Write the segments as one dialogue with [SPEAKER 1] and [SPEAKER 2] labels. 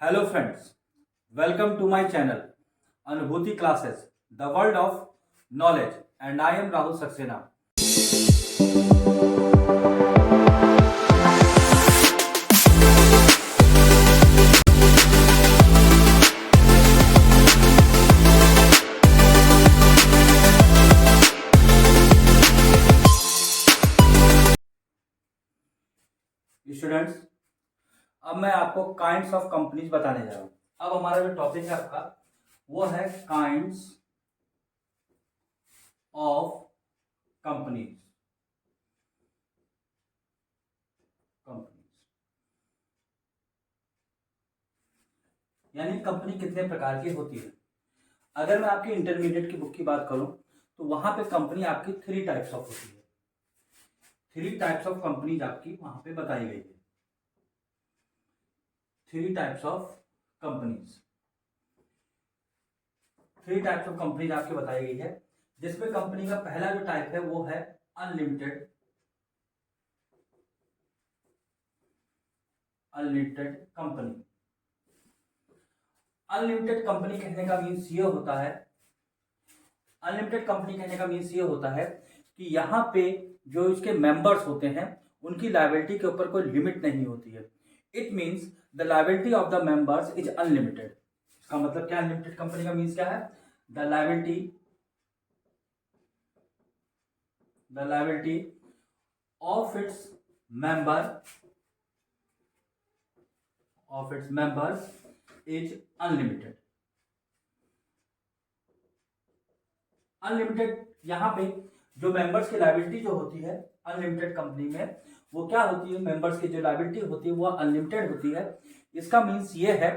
[SPEAKER 1] Hello friends, welcome to my channel Anubhuti Classes, the world of knowledge, and I am Rahul Saxena. Students, अब मैं आपको kinds of companies बताने जा रहा हूँ। अब हमारा जो टॉपिक है आपका वो है काइंड्स ऑफ कंपनीज। यानी कंपनी कितने प्रकार की होती है। अगर मैं आपकी इंटरमीडिएट की बुक की बात करूं तो वहां पे कंपनी आपकी 3 टाइप्स ऑफ होती है। 3 टाइप्स ऑफ कंपनीज आपकी वहां पे बताई गई है। 3 types of companies 3 types of companies आपकी बताई गई है, जिसमें कंपनी का पहला जो टाइप है वो है unlimited unlimited company. Unlimited company कहने का मीन्स ये होता है, अनलिमिटेड कंपनी कहने का मीन्स ये होता है कि यहाँ पे जो इसके मेंबर्स होते हैं उनकी लायबिलिटी के ऊपर कोई लिमिट नहीं होती है। It means the liability of the members is unlimited. इसका मतलब क्या, अनलिमिटेड कंपनी का मीन्स क्या है? The liability of its members is unlimited. Unlimited यहाँ पे जो मेंबर्स की लायबिलिटी जो होती है अनलिमिटेड कंपनी में, वो क्या होती है? मेंबर्स की जो लायबिलिटी होती है वो अनलिमिटेड होती है। इसका मीन्स ये है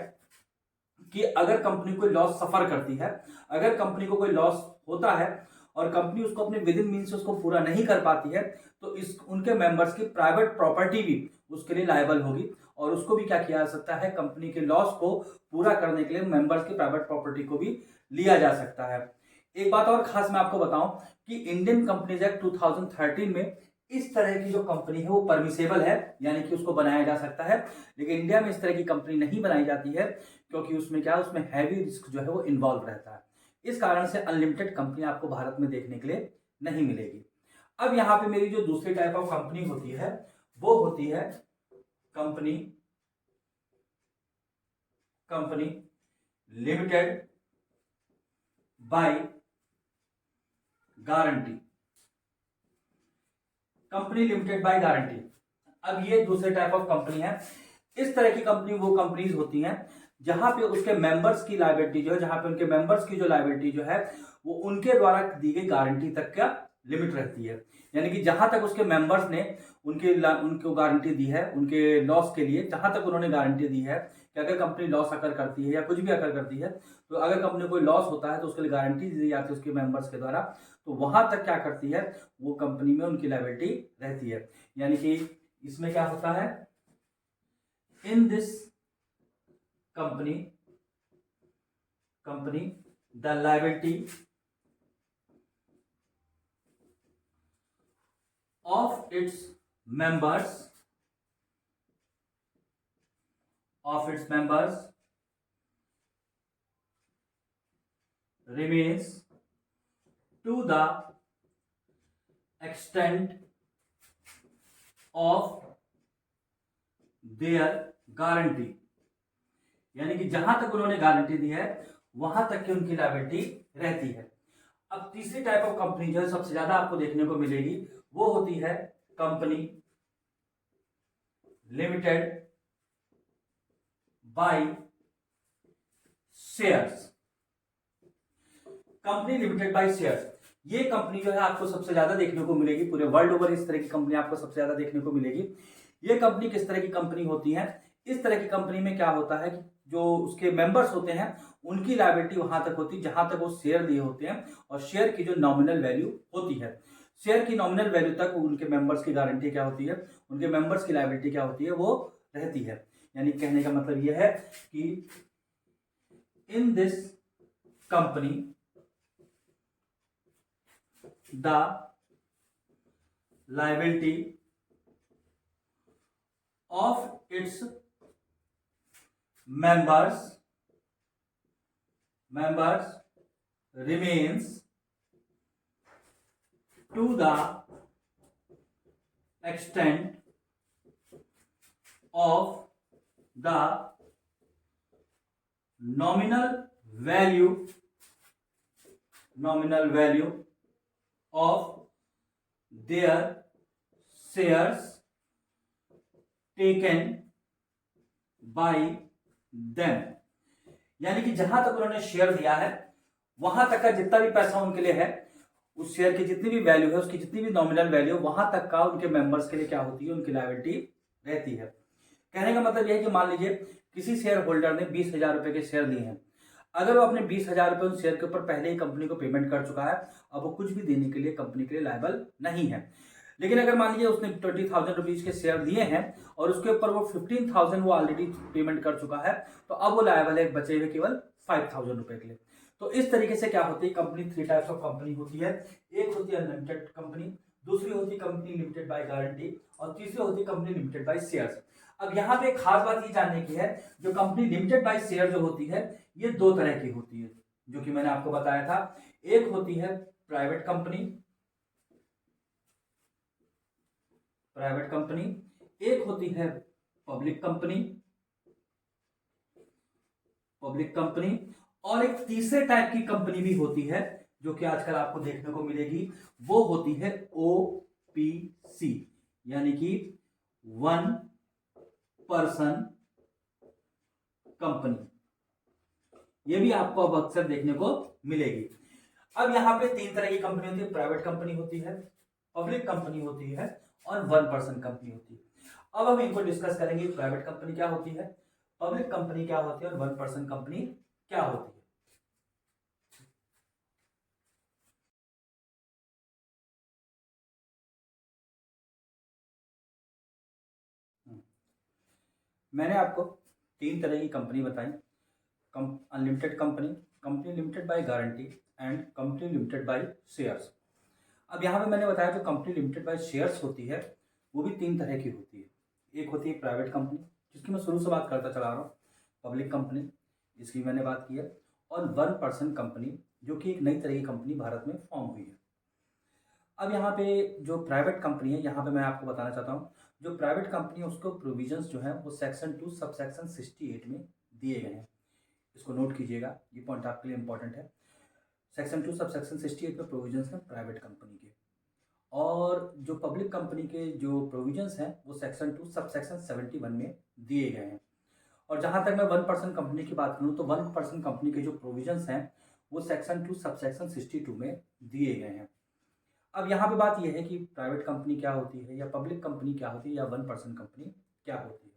[SPEAKER 1] कि अगर कंपनी कोई लॉस सफर करती है, अगर कंपनी को कोई लॉस होता है और कंपनी उसको अपने विद इन मीन्स उसको पूरा नहीं कर पाती है, तो इस उनके मेंबर्स की प्राइवेट प्रॉपर्टी भी उसके लिए लायबल होगी और उसको भी क्या किया जा सकता है? कंपनी के लॉस को पूरा करने के लिए मेंबर्स की प्राइवेट प्रॉपर्टी को भी लिया जा सकता है। एक बात और खास मैं आपको बताऊं कि इंडियन कंपनीज एक्ट 2013 में इस तरह की जो कंपनी है वो परमिसेबल है, यानी कि उसको बनाया जा सकता है। लेकिन इंडिया में इस तरह की कंपनी नहीं बनाई जाती है क्योंकि उसमें क्या, उसमें हैवी रिस्क जो है वो इन्वॉल्व रहता है। इस कारण से अनलिमिटेड कंपनी आपको भारत में देखने के लिए नहीं मिलेगी। अब यहाँ पे मेरी जो दूसरी टाइप ऑफ कंपनी होती है वो होती है company limited by guarantee. Company limited by guarantee, अब ये दूसरे टाइप ऑफ कंपनी है। इस तरह की कंपनी वो कंपनीज होती हैं जहां पे उसके मेंबर्स की लायबिलिटी जो है, जहां पे उनके मेंबर्स की जो लायबिलिटी जो है वो उनके द्वारा दी गई गारंटी तक का लिमिट रहती है। यानी कि जहां तक उसके मेंबर्स ने उनको गारंटी दी है, उनके लॉस के लिए जहां तक उन्होंने गारंटी दी है कि अगर कंपनी लॉस अकर करती है या कुछ भी अकर करती है, तो अगर कंपनी कोई लॉस होता है तो उसके लिए गारंटी दी जाती है उसके मेंबर्स के द्वारा, तो वहां तक क्या करती है वो कंपनी में उनकी लायबिलिटी रहती है। यानी कि इसमें क्या होता है, in this company the liability of its members remains to the extent of their guarantee। यानी कि जहां तक उन्होंने गारंटी दी है वहां तक की उनकी लायबिलिटी रहती है। अब तीसरी टाइप ऑफ कंपनी जो है सबसे ज्यादा आपको देखने को मिलेगी वो होती है company limited by shares. Company limited by shares, ये कंपनी जो है आपको सबसे ज्यादा देखने को मिलेगी पूरे वर्ल्ड ओवर। इस तरह की कंपनी आपको सबसे ज्यादा देखने को मिलेगी। ये कंपनी किस तरह की कंपनी होती है? इस तरह की कंपनी में क्या होता है कि जो उसके मेंबर्स होते हैं उनकी लायबिलिटी वहां तक होती है जहां तक वो शेयर दिए होते हैं, और शेयर की जो नॉमिनल वैल्यू होती है, शेयर की नॉमिनल वैल्यू तक उनके मेंबर्स की गारंटी क्या होती है, उनके मेंबर्स की लायबिलिटी क्या होती है, वो रहती है। यानी कहने का मतलब यह है कि in this company the liability of its members remains to the extent of the nominal value of their shares taken by them। यानी कि जहां तक उन्होंने शेयर दिया है वहां तक का जितना भी पैसा उनके लिए है, उस शेयर की जितनी भी वैल्यू है, उसकी जितनी भी नॉमिनल वैल्यू, वहां तक का उनके मेंबर्स के लिए क्या होती है, उनकी लायबिलिटी रहती है। कहने का मतलब यह है कि मान लीजिए किसी शेयर होल्डर ने 20,000 रुपए के शेयर लिए हैं, अगर वो अपने 20,000 रुपए उस शेयर के ऊपर पहले ही कंपनी को पेमेंट कर चुका है, अब वो कुछ भी देने के लिए कंपनी के लिए लायबल नहीं है। लेकिन अगर मान लीजिए उसने 20,000 रुपीज के शेयर दिए हैं और उसके ऊपर वो 15,000 वो ऑलरेडी पेमेंट कर चुका है, तो अब वो लायबल है बचे हुए केवल 5,000 रुपए के लिए। तो इस तरीके से क्या होती है कंपनी, 3 टाइप्स ऑफ कंपनी होती है। एक होती है अनलिमिटेड कंपनी, दूसरी होती है कंपनी लिमिटेड बाय गारंटी, और तीसरी होती है कंपनी लिमिटेड बाय शेयर्स। अब यहाँ पे खास बात ये जानने की है, जो कंपनी लिमिटेड बाय शेयर जो होती है ये 2 तरह की होती है, जो कि मैंने आपको बताया था। एक होती है प्राइवेट कंपनी, एक होती है पब्लिक कंपनी, और एक तीसरे टाइप की कंपनी भी होती है जो कि आजकल आपको देखने को मिलेगी, वो होती है ओपीसी, यानी कि 1 पर्सन कंपनी। ये भी आपको अब अक्सर देखने को मिलेगी। अब यहाँ पे 3 तरह की कंपनी होती है, प्राइवेट कंपनी होती है, पब्लिक कंपनी होती है, और 1 पर्सन कंपनी होती है। अब हम इनको डिस्कस करेंगे, प्राइवेट कंपनी क्या होती है, पब्लिक कंपनी क्या होती है, और 1 पर्सन कंपनी क्या होती है। मैंने आपको 3 तरह की कंपनी बताई, unlimited company, company limited by guarantee, and company limited by shares. अब यहाँ पे मैंने बताया जो कंपनी लिमिटेड बाय शेयर्स होती है वो भी 3 तरह की होती है। एक होती है प्राइवेट कंपनी, जिसकी मैं शुरू से बात करता चला रहा हूँ, पब्लिक कंपनी जिसकी मैंने बात की है, और 1 पर्सन कंपनी जो कि एक नई तरह की कंपनी भारत में फॉर्म हुई है। अब यहाँ पे जो प्राइवेट कंपनी है, यहाँ पे मैं आपको बताना चाहता हूँ, जो प्राइवेट कंपनी है उसको प्रोविजंस जो है वो सेक्शन 2 सब सेक्शन 68 में दिए गए हैं। इसको नोट कीजिएगा, ये पॉइंट आपके लिए इंपॉर्टेंट है। सेक्शन 2 सब सेक्शन 68 में प्रोविजंस हैं प्राइवेट कंपनी के, और जो पब्लिक कंपनी के जो प्रोविजंस हैं वो सेक्शन 2 सब सेक्शन 71 में दिए गए हैं। और जहां तक मैं 1 पर्सन कंपनी की बात करूं तो 1 पर्सन कंपनी के जो प्रोविजंस हैं वो सेक्शन 2 सब सेक्शन 62 में दिए गए हैं। अब यहाँ पे बात यह है कि प्राइवेट कंपनी क्या होती है, या पब्लिक कंपनी क्या होती है, या 1 पर्सन कंपनी क्या होती है।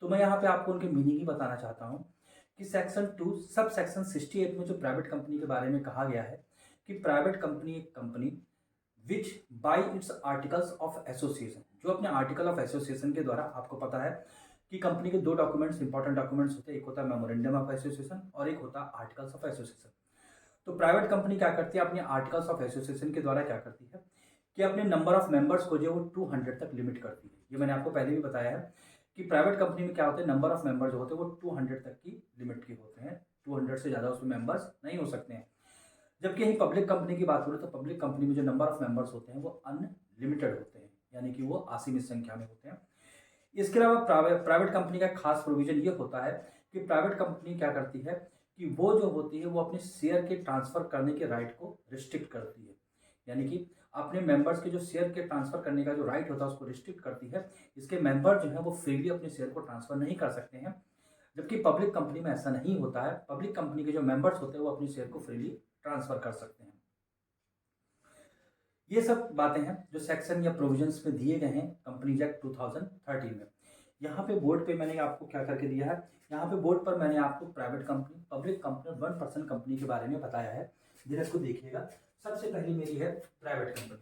[SPEAKER 1] तो मैं यहाँ पे आपको उनके मीनिंग ही बताना चाहता हूँ कि सेक्शन 2 सब सेक्शन 68 में जो प्राइवेट कंपनी के बारे में कहा गया है कि प्राइवेट कंपनी एक company which bye it's articles of association, जो अपने आर्टिकल ऑफ एसोसिएशन के द्वारा, आपको पता है कि कंपनी के 2 डॉक्यूमेंट्स, इंपॉर्टेंट डॉक्यूमेंट्स होते हैं, एक होता है मेमोरेंडम ऑफ एसोसिएशन और एक होता है आर्टिकल्स ऑफ एसोसिएशन। तो प्राइवेट कंपनी क्या करती है, अपने आर्टिकल्स ऑफ एसोसिएशन के द्वारा क्या करती है कि अपने नंबर ऑफ मेंबर्स को जो वो 200 तक लिमिट करती है। ये मैंने आपको पहले भी बताया है कि प्राइवेट कंपनी में क्या होता है, नंबर ऑफ मेंबर जो होते हैं वो 200 तक की लिमिट के होते हैं, 200 से ज़्यादा उसमें मेंबर्स नहीं हो सकते हैं। जबकि यही पब्लिक कंपनी की बात करें तो पब्लिक कंपनी में जो नंबर ऑफ मेंबर्स होते हैं वो अनलिमिटेड होते हैं, यानी कि वो असीमित संख्या में होते हैं। इसके अलावा प्राइवेट कंपनी का खास प्रोविजन ये होता है कि प्राइवेट कंपनी क्या करती है कि वो जो होती है वो अपने शेयर के ट्रांसफर करने के राइट को रिस्ट्रिक्ट करती है, यानी कि अपने मेंबर्स के जो शेयर के ट्रांसफर करने का जो राइट होता है उसको रिस्ट्रिक्ट करती है। इसके मेंबर जो है वो फ्रीली अपने शेयर को ट्रांसफर नहीं कर सकते हैं, जबकि पब्लिक कंपनी में ऐसा नहीं होता है। पब्लिक कंपनी के जो मेंबर्स होते हैं वो अपने शेयर को फ्रीली ट्रांसफर कर सकते हैं। ये सब बातें हैं जो सेक्शन या प्रोविजंस में दिए गए हैं कंपनीज एक्ट 2013 में। यहाँ पे बोर्ड पे मैंने आपको क्या करके दिया है, यहाँ पे बोर्ड पर मैंने आपको प्राइवेट कंपनी, पब्लिक कंपनी और 1 पर्सन कंपनी के बारे में बताया है। जरा इसको देखिएगा। सबसे पहली मेरी है प्राइवेट कंपनी।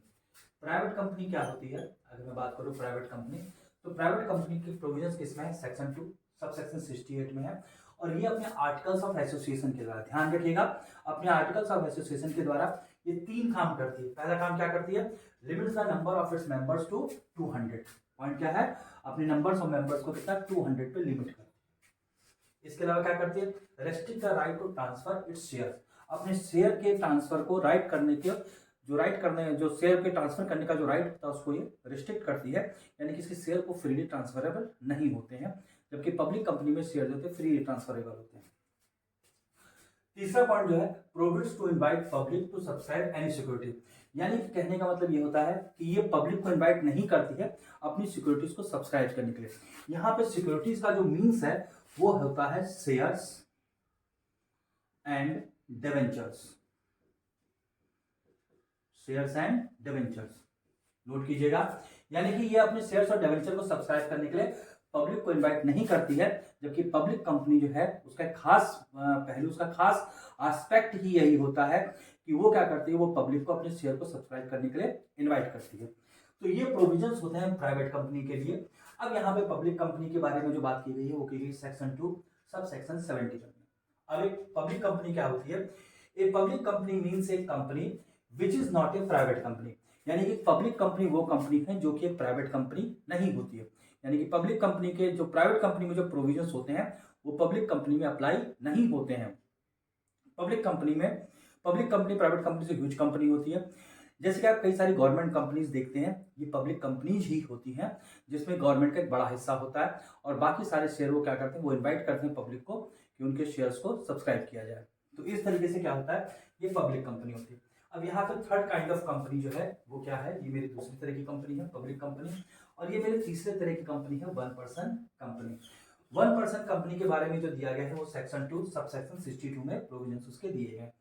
[SPEAKER 1] प्राइवेट कंपनी क्या होती है, अगर मैं बात करूँ प्राइवेट कंपनी, तो प्राइवेट कंपनी के प्रोविजंस किसमें है, सेक्शन 2 सब सेक्शन 68 में है। और ये अपने आर्टिकल्स ऑफ एसोसिएशन के द्वारा, ध्यान रखिएगा, अपने आर्टिकल्स ऑफ एसोसिएशन के द्वारा ये 3 काम करती है। पहला काम क्या करती है, limits the number of its members to 200। Point क्या है, अपने नंबर्स ऑफ मेंबर्स को कितना 200 पे लिमिट करती है। इसके अलावा क्या करती है, restrict the right to transfer its share, अपने शेयर के ट्रांसफर को राइट करने के जो शेयर के ट्रांसफर करने का जो राइट होता है उसको ये रिस्ट्रिक्ट करती है, यानी कि इसके शेयर को फ्रीली ट्रांसफरेबल नहीं होते हैं, जबकि पब्लिक कंपनी में शेयर जो होते हैं फ्रीली ट्रांसफरेबल होते हैं। तीसरा पॉइंट जो है, prohibits to invite public to subscribe any security, यानी कि कहने का मतलब ये होता है कि ये पब्लिक को इनवाइट नहीं करती है अपनी सिक्योरिटीज को सब्सक्राइब करने के लिए। यहाँ पे सिक्योरिटीज का जो मीन्स है वो होता है shares and debentures, shares and debentures, note कीजिएगा। यानी कि ये अपने शेयर्स और डिवेंचर को सब्सक्राइब करने के लिए पब्लिक को इनवाइट नहीं करती है, जबकि पब्लिक कंपनी जो है उसका खास पहलू, उसका खास एस्पेक्ट ही यही होता है कि वो क्या करती है, वो पब्लिक को अपने शेयर को सब्सक्राइब करने के लिए इनवाइट करती है। तो ये प्रोविजंस होते हैं प्राइवेट कंपनी के लिए। अब यहाँ पे पब्लिक कंपनी के बारे में जो बात की गई है वो की गई सेक्शन 2 सब सेक्शन 71 में। अब एक पब्लिक कंपनी क्या होती है, a public company means A company which is not a private company, यानी कि पब्लिक कंपनी वो कंपनी है जो कि एक प्राइवेट कंपनी नहीं होती है, यानी कि पब्लिक कंपनी के जो प्राइवेट कंपनी में जो प्रोविजंस होते हैं वो पब्लिक कंपनी में अप्लाई नहीं होते हैं। पब्लिक कंपनी प्राइवेट कंपनी से ह्यूज कंपनी होती है, जैसे कि आप कई सारी गवर्नमेंट कंपनीज देखते हैं, ये पब्लिक कंपनीज ही होती हैं जिसमें गवर्नमेंट का एक बड़ा हिस्सा होता है और बाकी सारे शेयर वो क्या करते हैं, वो इन्वाइट करते हैं पब्लिक को कि उनके शेयर्स को सब्सक्राइब किया जाए। तो इस तरीके से क्या होता है, ये पब्लिक कंपनी होती है। अब यहाँ पे थर्ड काइंड ऑफ कंपनी जो है वो क्या है, ये मेरी दूसरी तरह की कंपनी है पब्लिक कंपनी, और ये मेरी तीसरे तरह की कंपनी है one person company. One person company के बारे में जो दिया गया है वो सेक्शन 2 सब सेक्शन 62 में प्रोविजंस उसके दिए गए हैं।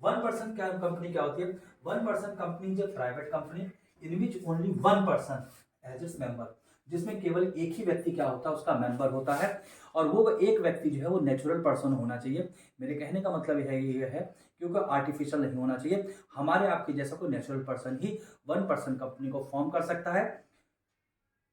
[SPEAKER 1] वन पर्सन कंपनी क्या होती है, one person company is a private company in which only one person as its member, जिसमें केवल एक ही व्यक्ति क्या होता है, उसका मेंबर होता है, और वो एक व्यक्ति जो है वो नेचुरल पर्सन होना चाहिए। मेरे कहने का मतलब ये है क्योंकि आर्टिफिशियल नहीं होना चाहिए, हमारे आपके जैसा कोई नेचुरल पर्सन ही वन पर्सन कंपनी को फॉर्म कर सकता है।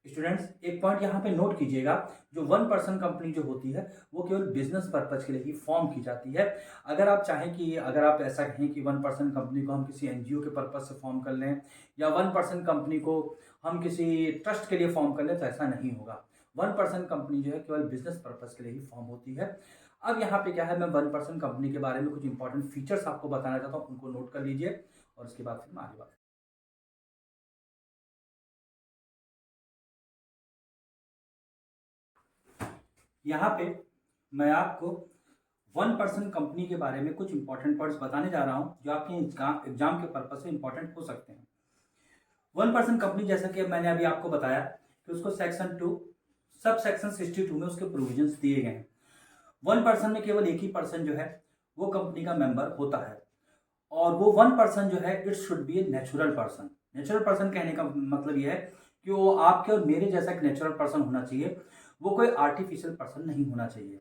[SPEAKER 1] स्टूडेंट्स एक पॉइंट यहाँ पे नोट कीजिएगा, जो वन पर्सन कंपनी जो होती है वो केवल बिजनेस पर्पज के लिए ही फॉर्म की जाती है। अगर आप चाहें कि अगर आप ऐसा कहें कि वन पर्सन कंपनी को हम किसी एनजीओ के पर्पज से फॉर्म कर लें या वन पर्सन कंपनी को हम किसी ट्रस्ट के लिए फॉर्म कर लें, तो ऐसा नहीं होगा। वन पर्सन कंपनी जो है केवल बिजनेस पर्पज के लिए ही फॉर्म होती है। अब यहाँ पे क्या है, मैं वन पर्सन कंपनी के बारे में कुछ इंपॉर्टेंट फीचर्स आपको बताना चाहता हूँ, उनको नोट कर लीजिए और उसके बाद फिर मैं आगे बात। यहाँ पे मैं आपको वन पर्सन कंपनी के बारे में कुछ इंपॉर्टेंट पॉइंट्स बताने जा रहा हूँ जो आपके एग्जाम के पर्पज से इंपॉर्टेंट हो सकते हैं। वन पर्सन कंपनी जैसा कि मैंने अभी आपको बताया कि उसको सेक्शन 2 सब सेक्शन 62 में उसके प्रोविजंस दिए गए हैं। वन पर्सन में केवल एक ही पर्सन जो है वो कंपनी का मेंबर होता है, और वो वन पर्सन जो है it should be a natural person. Natural person कहने का मतलब ये है कि वो आपके और मेरे जैसा एक नेचुरल पर्सन होना चाहिए, वो कोई आर्टिफिशियल पर्सन नहीं होना चाहिए।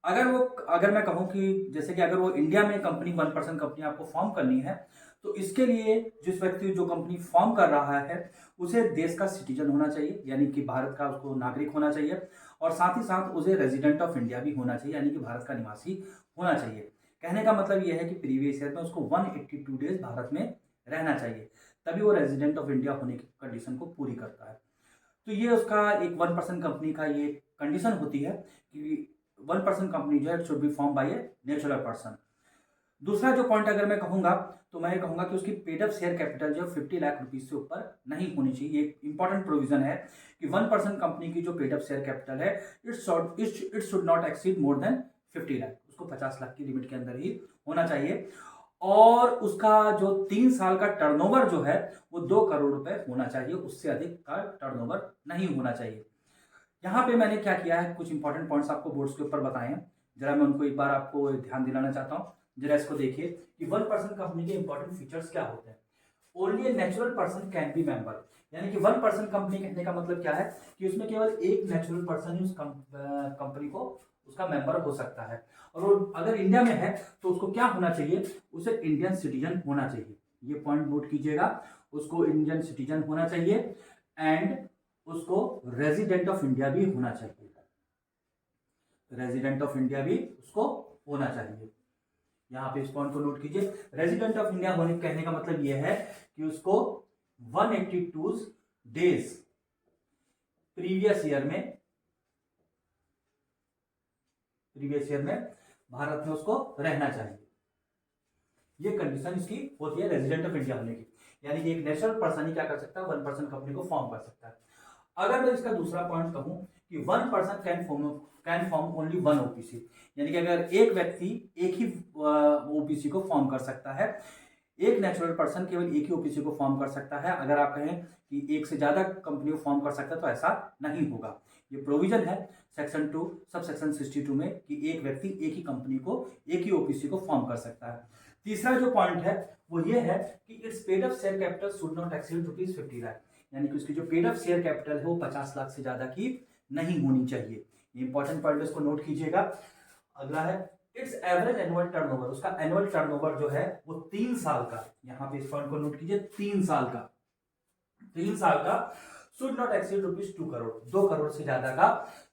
[SPEAKER 1] अगर मैं कहूँ कि जैसे कि अगर वो इंडिया में कंपनी वन पर्सन कंपनी आपको फॉर्म करनी है, तो इसके लिए जिस व्यक्ति जो कंपनी फॉर्म कर रहा है उसे देश का सिटीजन होना चाहिए, यानी कि भारत का उसको नागरिक होना चाहिए, और साथ ही साथ उसे रेजिडेंट ऑफ इंडिया भी होना चाहिए, यानी कि भारत का निवासी होना चाहिए। कहने का मतलब यह है कि प्रीवियस ईयर में उसको 182 डेज भारत में रहना चाहिए, तभी वो रेजिडेंट ऑफ इंडिया होने की कंडीशन को पूरी करता है। तो ये उसका एक वन पर्सन कंपनी का ये कंडीशन होती है कि वन पर्सन कंपनी जो है should be form by a natural person. दूसरा जो पॉइंट अगर मैं कहूंगा तो मैं कहूंगा कि उसकी पेड अप शेयर कैपिटल जो 50 लाख रुपीज से ऊपर नहीं होनी चाहिए। एक इंपॉर्टेंट प्रोविजन है कि वन पर्सन कंपनी की जो पेड अप शेयर कैपिटल है it should not exceed more than 50 lakh, उसको 50 लाख की लिमिट के अंदर ही होना चाहिए, और उसका जो 3 साल का टर्नओवर जो है वो 2 करोड़ रुपए होना चाहिए, उससे अधिक का टर्नओवर नहीं होना चाहिए। यहाँ पे मैंने क्या किया है, कुछ इंपॉर्टेंट पॉइंट्स आपको बोर्ड्स के ऊपर बताए हैं, जरा मैं उनको एक बार आपको ध्यान दिलाना चाहता हूँ। जरा इसको देखिए कि वन पर्सन कंपनी के इंपॉर्टेंट फीचर्स क्या होते हैं। Only a natural person can be member, यानी कि वन पर्सन कंपनी कहने का मतलब क्या है कि उसमें केवल एक नेचुरल पर्सन ही उस कंपनी को उसका मेंबर हो सकता है, और वो अगर इंडिया में है तो उसको क्या होना चाहिए, उसे इंडियन सिटीजन होना चाहिए। ये पॉइंट नोट कीजिएगा, उसको इंडियन सिटीजन होना चाहिए एंड उसको रेजिडेंट ऑफ इंडिया भी होना चाहिए, रेजिडेंट ऑफ इंडिया भी उसको होना चाहिए। यहां पे इस पॉइंट को नोट कीजिए, रेजिडेंट ऑफ इंडिया होने कहने का मतलब यह है कि उसको 182 डेज प्रीवियस ईयर में प्रीवियस ईयर में भारत में उसको रहना चाहिए। ये कंडीशन इसकी होती है रेजिडेंट ऑफ इंडिया होने की, यानी कि एक नेचुरल पर्सन ही क्या कर सकता है, 1% कंपनी को फॉर्म कर सकता है। अगर मैं इसका दूसरा पॉइंट कहूं कि 1% कैन फॉर्म ओनली 1 ओपीसी, यानी कि अगर एक व्यक्ति एक ही ओपीसी को फॉर्म कर सकता है, एक नेचुरल पर्सन केवल एक ही ओपीसी को फॉर्म कर सकता है। अगर आप कहें कि एक से ज्यादा कंपनी को फॉर्म कर सकता है तो ऐसा नहीं होगा। ये प्रोविजन है सेक्शन 2 सब सेक्शन 62 में कि एक व्यक्ति एक ही कंपनी को एक ही ओपीसी को फॉर्म कर सकता है। तीसरा जो पॉइंट है वो ये है कि it's paid up share capital should not exceed ₹50 lakh, यानी कि उसकी जो पेड अप शेयर कैपिटल है वो 50 लाख से ज्यादा की नहीं होनी चाहिए। ये इंपॉर्टेंट पॉइंट, इसको नोट कीजिएगा। अगला है इट्स एवरेज एनुअल टर्नओवर, उसका एनुअल टर्नओवर जो है वो 3 साल का, यहां पे इस पॉइंट को नोट कीजिए, 3 साल का should not exceed ₹2 crore, 2 crore से ज्यादा का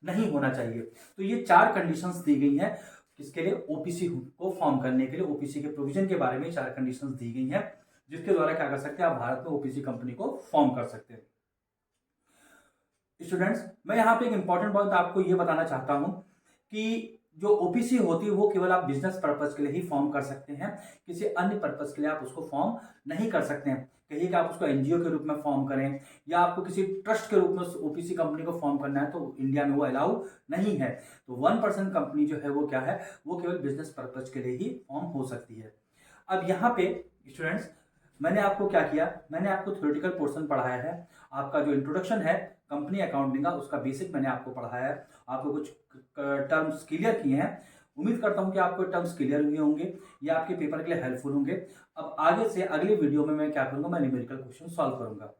[SPEAKER 1] नहीं होना चाहिए। तो ये 4 कंडीशंस दी गई हैं किसके लिए, ओपीसी को फॉर्म करने के लिए। ओपीसी के प्रोविजन के बारे में 4 कंडीशंस दी गई हैं जिसके द्वारा क्या कर सकते हैं, आप भारत में ओपीसी कंपनी को फॉर्म कर सकते हैं। स्टूडेंट्स, मैं यहाँ पे एक इंपॉर्टेंट पॉइंट आपको ये बताना चाहता हूं कि जो ओपीसी होती है वो केवल आप बिजनेस पर्पस के लिए ही फॉर्म कर सकते हैं, किसी अन्य पर्पस के लिए आप उसको फॉर्म नहीं कर सकते हैं। कहिए कि आप उसको एनजीओ के रूप में फॉर्म करें या आपको किसी ट्रस्ट के रूप में ओपीसी कंपनी को फॉर्म करना है तो इंडिया में वो अलाउ नहीं है। तो 1% कंपनी जो है वो क्या है, वो केवल बिजनेस पर्पज के लिए ही फॉर्म हो सकती है। अब यहाँ पे स्टूडेंट्स मैंने आपको क्या किया, मैंने आपको थ्योरेटिकल पोर्शन पढ़ाया है। आपका जो इंट्रोडक्शन है कंपनी अकाउंटिंग का उसका बेसिक मैंने आपको पढ़ाया है, आपको कुछ टर्म्स क्लियर किए हैं। उम्मीद करता हूं कि आपको टर्म्स क्लियर हुए होंगे, ये आपके पेपर के लिए हेल्पफुल होंगे। अब आगे से अगले वीडियो में मैं क्या करूंगा, मैं न्यूमेरिकल क्वेश्चन सॉल्व करूंगा।